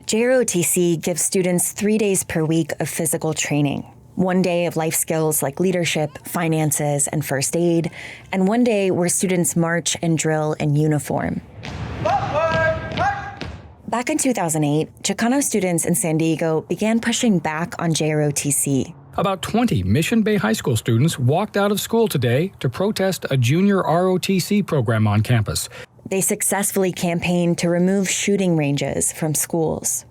JROTC gives students 3 days per week of physical training. 1 day of life skills like leadership, finances, and first aid, and 1 day where students march and drill in uniform. Back in 2008, Chicano students in San Diego began pushing back on JROTC. About 20 Mission Bay High School students walked out of school today to protest a junior ROTC program on campus. They successfully campaigned to remove shooting ranges from schools.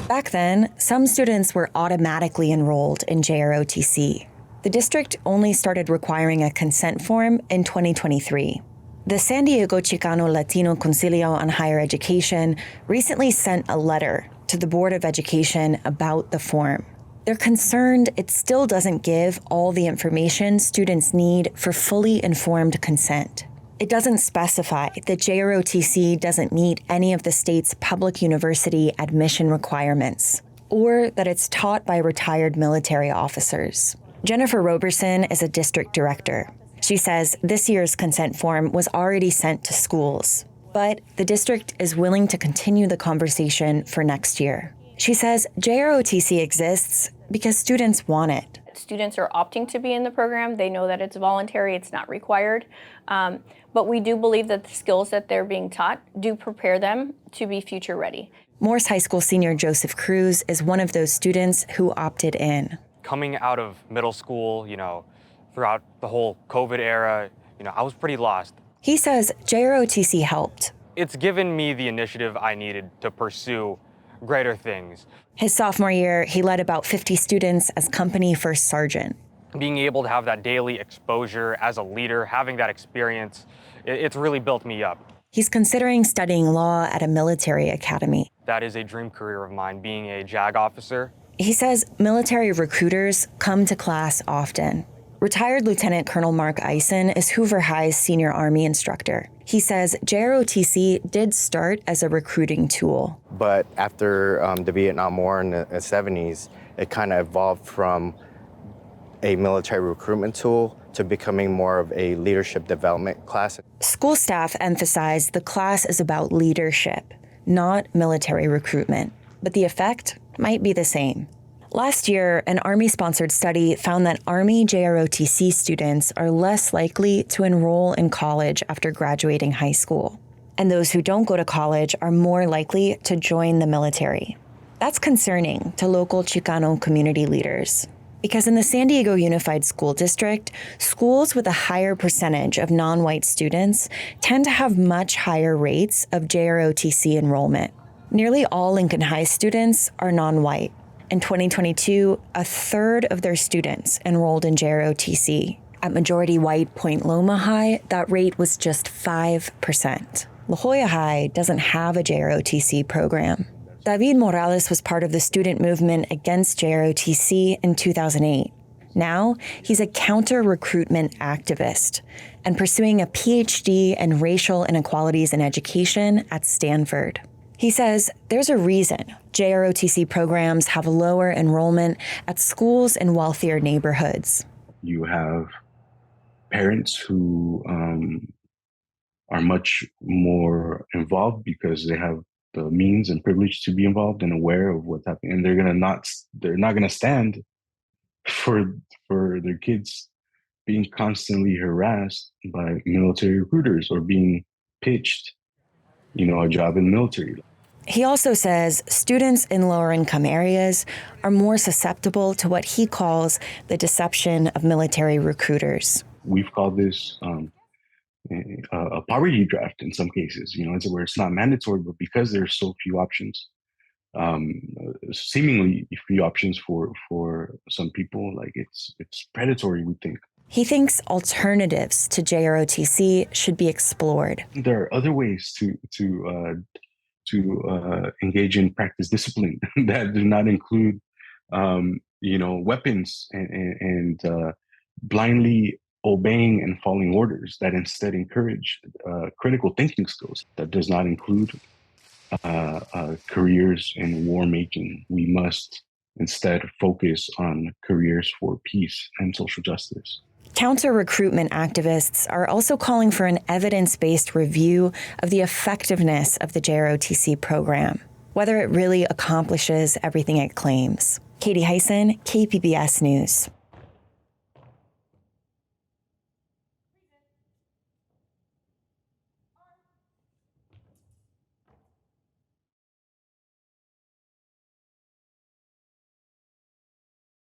Back then, some students were automatically enrolled in JROTC. The district only started requiring a consent form in 2023. The San Diego Chicano Latino Concilio on Higher Education recently sent a letter to the Board of Education about the form. They're concerned it still doesn't give all the information students need for fully informed consent. It doesn't specify that JROTC doesn't meet any of the state's public university admission requirements, or that it's taught by retired military officers. Jennifer Roberson is a district director. She says this year's consent form was already sent to schools, but the district is willing to continue the conversation for next year. She says JROTC exists because students want it. Students are opting to be in the program. They know that it's voluntary, it's not required. But we do believe that the skills that they're being taught do prepare them to be future ready. Morse High School senior Joseph Cruz is one of those students who opted in. Coming out of middle school, throughout the whole COVID era, I was pretty lost. He says JROTC helped. It's given me the initiative I needed to pursue greater things. His sophomore year, he led about 50 students as company first sergeant. Being able to have that daily exposure as a leader, having that experience, it's really built me up. He's considering studying law at a military academy. That is a dream career of mine, being a JAG officer. He says military recruiters come to class often. Retired Lieutenant Colonel Mark Eisen is Hoover High's senior Army instructor. He says JROTC did start as a recruiting tool. But after the Vietnam War in the 70s, it kind of evolved from a military recruitment tool to becoming more of a leadership development class. School staff emphasize the class is about leadership, not military recruitment, but the effect might be the same. Last year, an Army-sponsored study found that Army JROTC students are less likely to enroll in college after graduating high school. And those who don't go to college are more likely to join the military. That's concerning to local Chicano community leaders. Because in the San Diego Unified School District, schools with a higher percentage of non-white students tend to have much higher rates of JROTC enrollment. Nearly all Lincoln High students are non-white. In 2022, a third of their students enrolled in JROTC. At majority white Point Loma High, that rate was just 5%. La Jolla High doesn't have a JROTC program. David Morales was part of the student movement against JROTC in 2008. Now, he's a counter-recruitment activist and pursuing a PhD in racial inequalities in education at Stanford. He says there's a reason JROTC programs have lower enrollment at schools in wealthier neighborhoods. You have parents who are much more involved because they have the means and privilege to be involved and aware of what's happening, and they're not gonna stand for their kids being constantly harassed by military recruiters or being pitched, a job in the military. He also says students in lower income areas are more susceptible to what he calls the deception of military recruiters. We've called this a poverty draft in some cases, it's where it's not mandatory, but because there's so few options, seemingly few options for some people, like it's predatory, we think. He thinks alternatives to JROTC should be explored. There are other ways to engage in practice discipline that do not include, weapons and blindly obeying and following orders, that instead encourage critical thinking skills. That does not include careers in war making. We must instead focus on careers for peace and social justice. Counter-recruitment activists are also calling for an evidence-based review of the effectiveness of the JROTC program, whether it really accomplishes everything it claims. Katie Hyson, KPBS News.